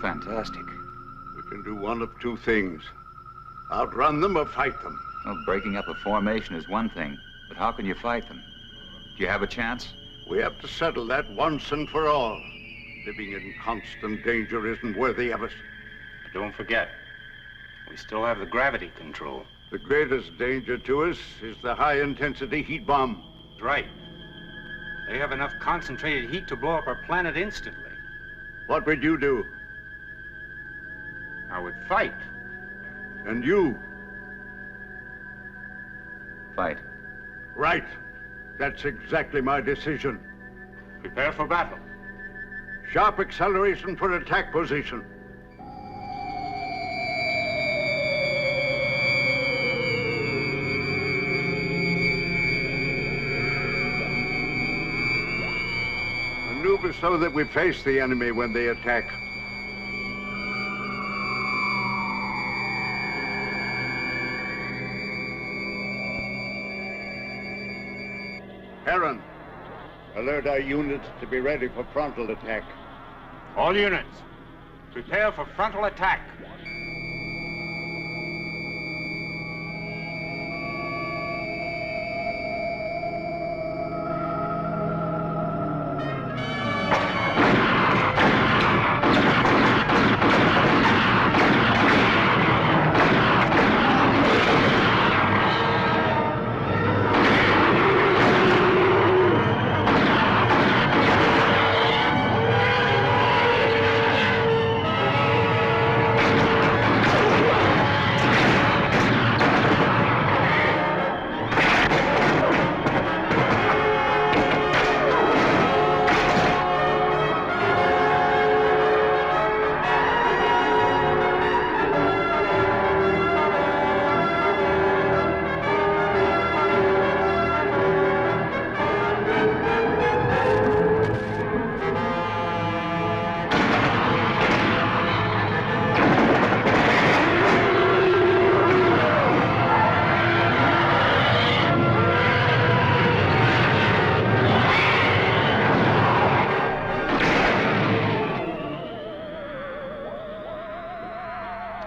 Fantastic. We can do one of two things. Outrun them or fight them. Well, breaking up a formation is one thing, but how can you fight them? Do you have a chance? We have to settle that once and for all. Living in constant danger isn't worthy of us. Don't forget, we still have the gravity control. The greatest danger to us is the high-intensity heat bomb. That's right. They have enough concentrated heat to blow up our planet instantly. What would you do? I would fight. And you? Fight. Right. That's exactly my decision. Prepare for battle. Sharp acceleration for attack position. Maneuver so that we face the enemy when they attack. Heron, Alert our units to be ready for frontal attack. All units, prepare for frontal attack.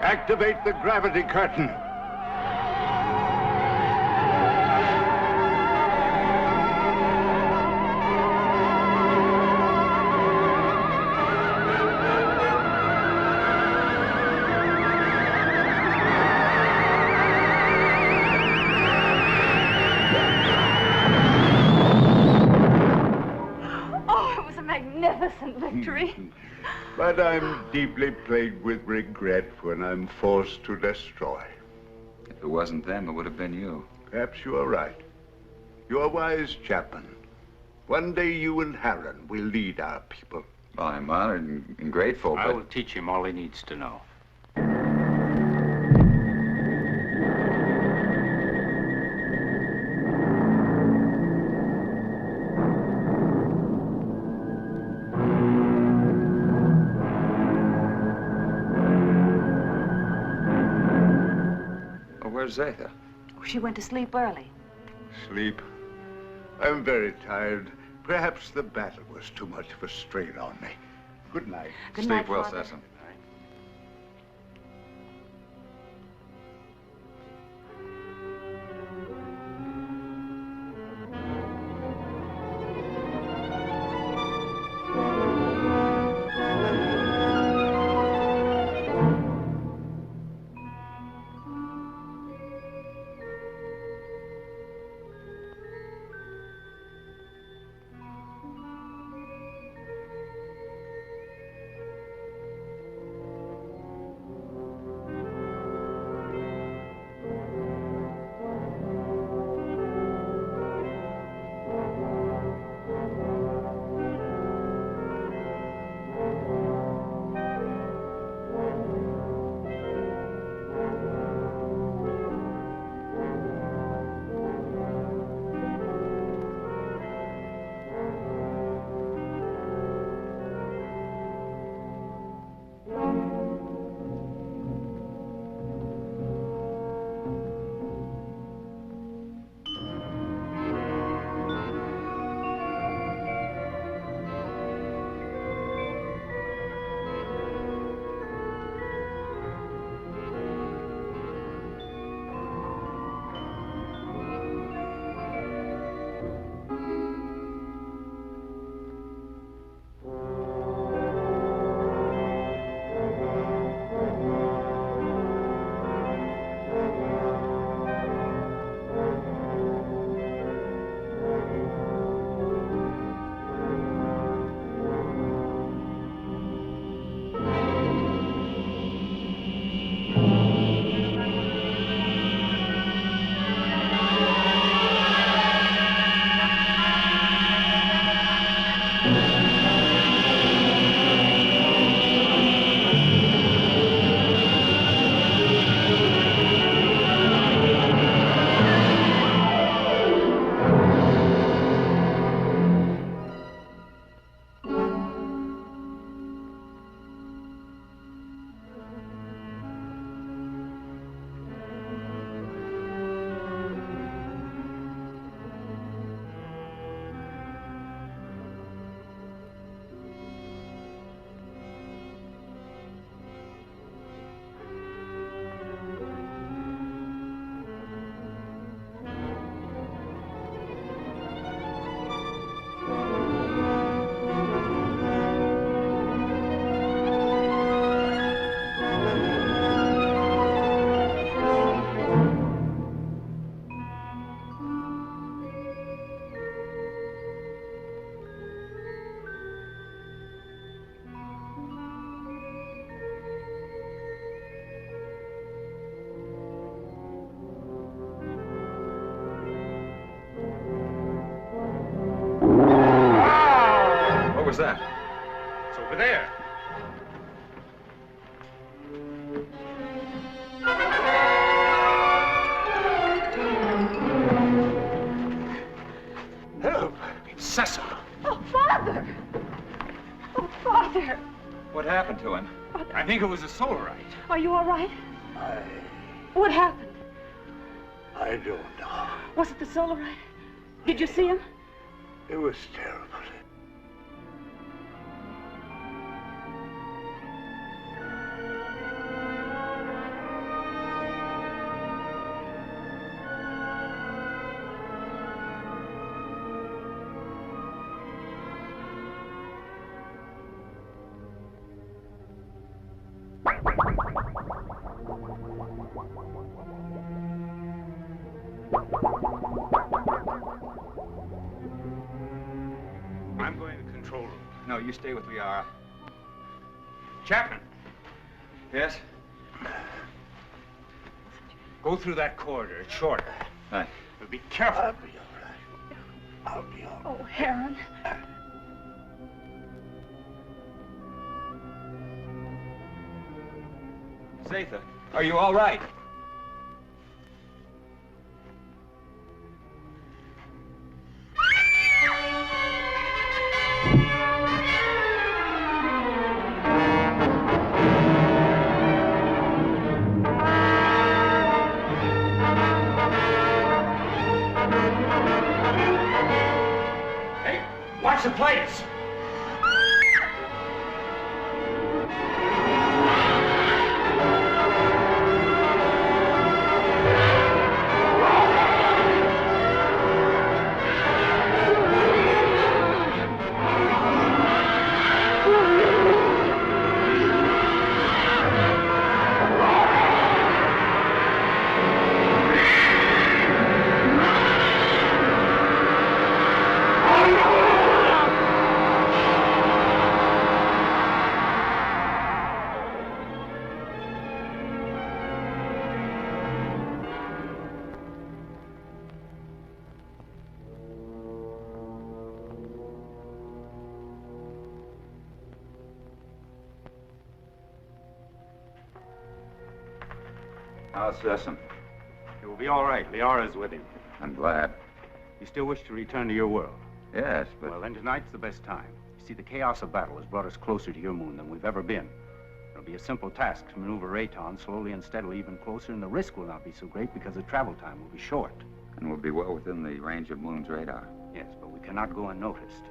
Activate the gravity curtain. Oh, it was a magnificent victory. But I'm deeply plagued with regret when I'm forced to destroy. If it wasn't them, it would have been you. Perhaps you are right. You're a wise chaplain. One day you and Harren will lead our people. Well, I'm honored and grateful, I but... will teach him all he needs to know. Well, where's Zeta? She went to sleep early. Sleep. I'm very tired. Perhaps the battle was too much of a strain on me. Good night. Good night, Sleep well, Father. Cecil. there. Help! Cecil! Oh, Father! Oh, Father! What happened to him? I think it was a Solarite. Are you all right? What happened? I don't know. Was it the Solarite? Did you see him? It was terrible. I'm going to the control room. No, you stay with Liara. Chapman, Yes? go through that corridor. It's shorter. Right. But be careful. I'll be all right. I'll be all right. Oh, Heron. Zatha, are you all right? Hey, watch the plates. How's Sessom? It will be all right. Liara's with him. I'm glad. You still wish to return to your world? Yes, but... Well, then tonight's the best time. You see, the chaos of battle has brought us closer to your moon than we've ever been. It'll be a simple task to maneuver Rayton slowly and steadily even closer, and the risk will not be so great because the travel time will be short. And we'll be well within the range of Moon's radar. Yes, but we cannot go unnoticed.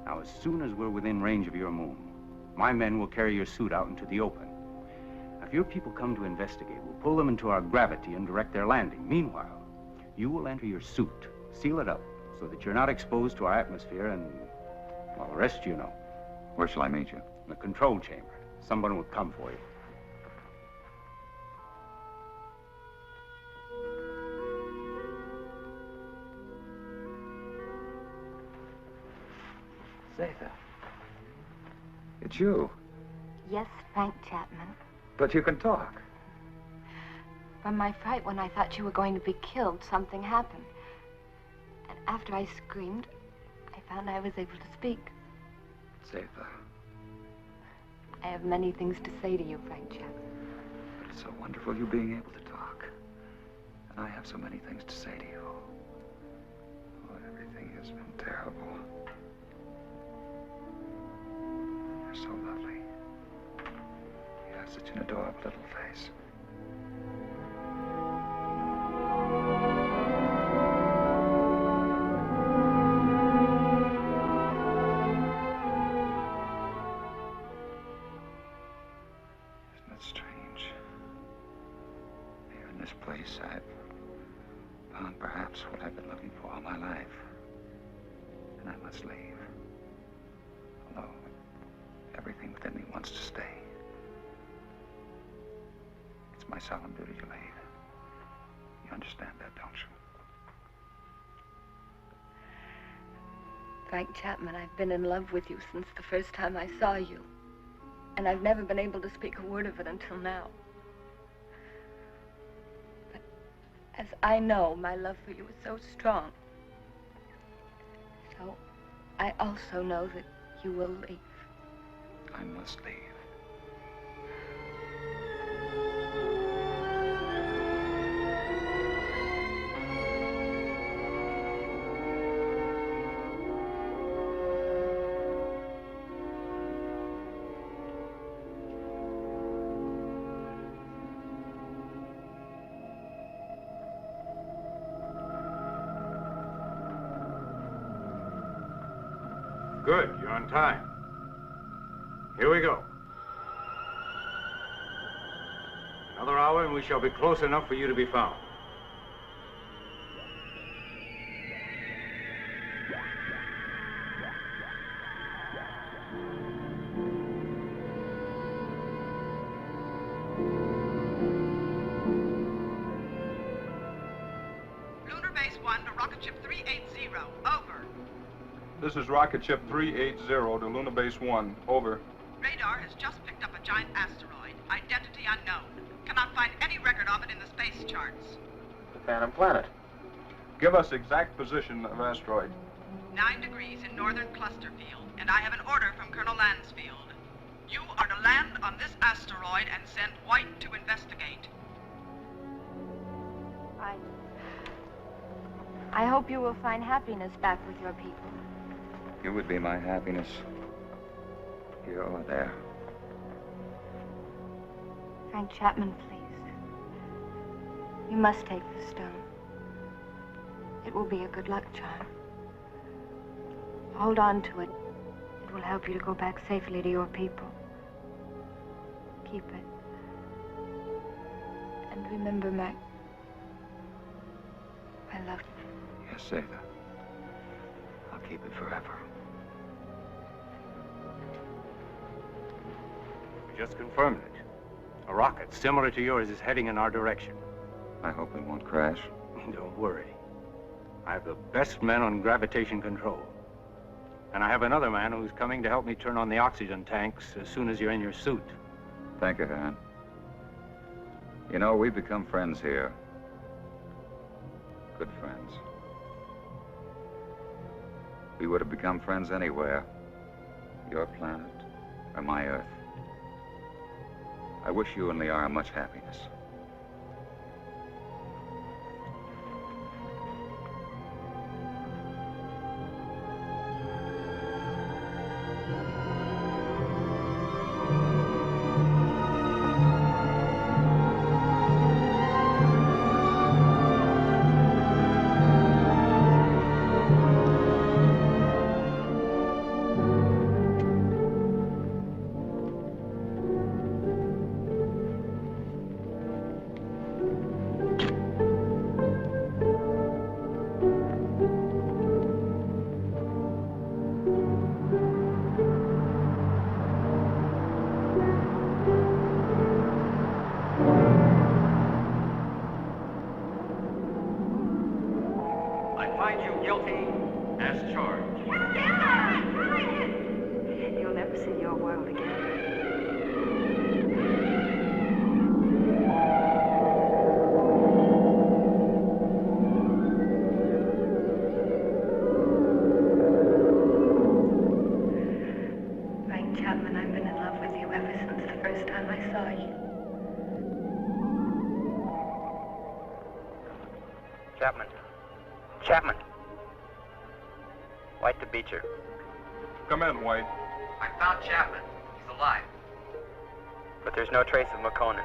Now, as soon as we're within range of your moon, my men will carry your suit out into the open. Now, if your people come to investigate, we'll pull them into our gravity and direct their landing. Meanwhile, you will enter your suit, seal it up, so that you're not exposed to our atmosphere and, well, the rest you know. Where shall I meet you? In the control chamber. Someone will come for you. Zatha. It's you. Yes, Frank Chapman. But you can talk. From my fright when I thought you were going to be killed, something happened. And after I screamed, I found I was able to speak. Zatha. I have many things to say to you, Frank Chapman. But it's so wonderful you being able to talk. And I have so many things to say to you. Oh, everything has been terrible. You're so lovely. You have such an adorable little face. Isn't it strange? Here in this place, I've found perhaps what I've been looking for all my life. And I must leave. Although everything within me wants to stay. It's my solemn duty to leave. You understand that, don't you? Frank Chapman, I've been in love with you since the first time I saw you. And I've never been able to speak a word of it until now. But as I know, my love for you is so strong. So I also know that you will leave. I must leave. Good, you're on time. Here we go. Another hour and we shall be close enough for you to be found. Lunar Base 1 to Rocket Ship 380. Over. This is Rocket Ship 380 to Lunar Base 1. Over. Radar has just picked up a giant asteroid. Identity unknown. Cannot find any record of it in the space charts. The Phantom Planet. Give us exact position of asteroid. 9 degrees in northern cluster field, and I have an order from Colonel Lansfield. You are to land on this asteroid and send White to investigate. I hope you will find happiness back with your people. You would be my happiness, here or there. Frank Chapman, please. You must take the stone. It will be a good luck charm. Hold on to it. It will help you to go back safely to your people. Keep it. And remember, Mac, I love you. Yes, Zeta. I'll keep it forever. We just confirmed it. A rocket similar to yours is heading in our direction. I hope it won't crash. Don't worry. I have the best men on gravitation control. And I have another man who's coming to help me turn on the oxygen tanks as soon as you're in your suit. Thank you, Han. You know, we've become friends here. Good friends. We would have become friends anywhere. Your planet or my Earth. I wish you and Liara much happiness. You'll never see your world again. Frank Chapman, I've been in love with you ever since the first time I saw you. Chapman. Chapman. White to Beecher. Come in, White. I found Chapman. He's alive. But there's no trace of McConan.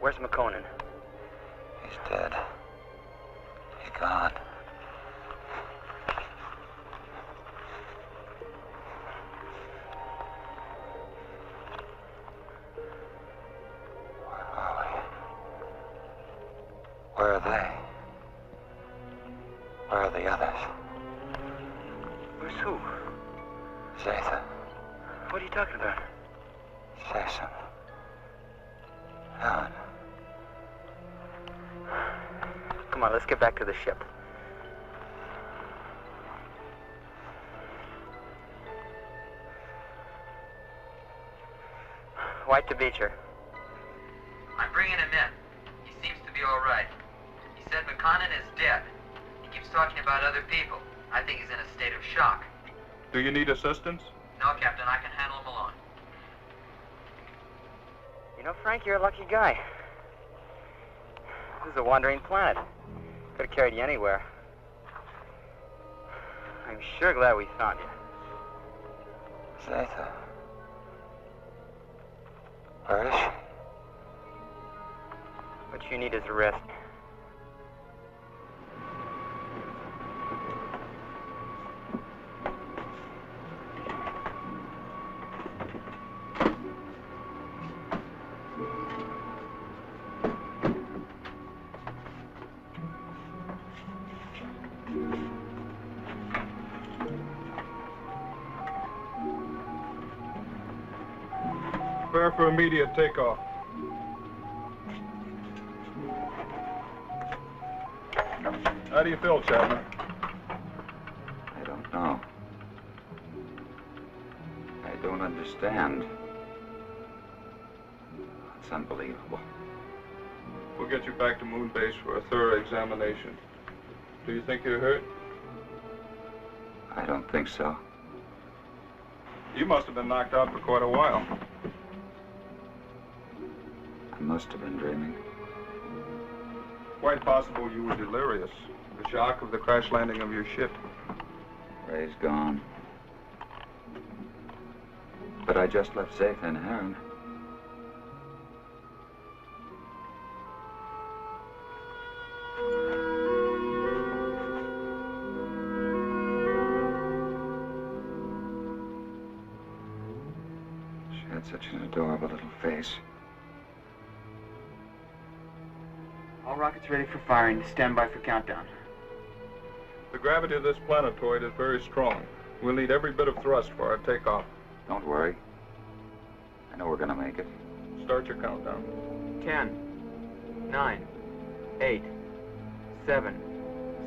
Where's McConan? He's dead. He's gone. Where are we? Where are they? Where are the others? Where's who? Zatha, What are you talking about? say something. Helen. Come on, let's get back to the ship. White to Beecher. I'm bringing him in. He seems to be all right. He said McConan is dead. He keeps talking about other people. I think he's in a state of shock. Do you need assistance? No, Captain, I can handle them alone. You know, Frank, you're a lucky guy. This is a wandering planet. Could have carried you anywhere. I'm sure glad we found you. Zeta. Where is she? What you need is a rest. Prepare for immediate takeoff. How do you feel, Chapman? I don't know. I don't understand. It's unbelievable. We'll get you back to Moon Base for a thorough examination. Do you think you're hurt? I don't think so. You must have been knocked out for quite a while. I must have been dreaming. Quite possible you were delirious. The shock of the crash landing of your ship. Ray's gone. But I just left Zeta in Heron. She had such an adorable little face. All rockets ready for firing. Stand by for countdown. The gravity of this planetoid is very strong. We'll need every bit of thrust for our takeoff. Don't worry. I know we're gonna make it. Start your countdown. 10, 9, 8, 7,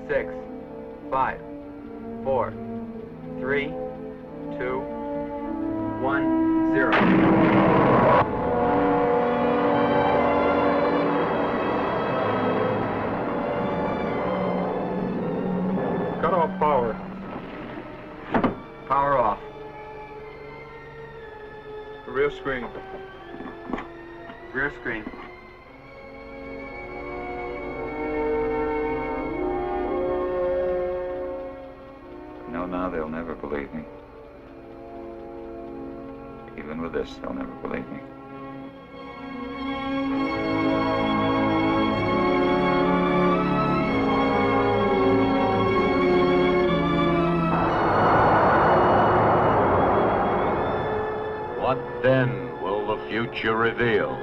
6, 5, 4, 3, 2, 1, 0. Cut off power. Power off. Rear screen. Rear screen. No, now they'll never believe me. Even with this, they'll never believe me. What then will the future reveal?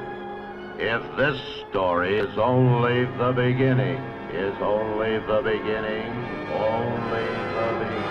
If this story is only the beginning, is only the beginning, only the beginning.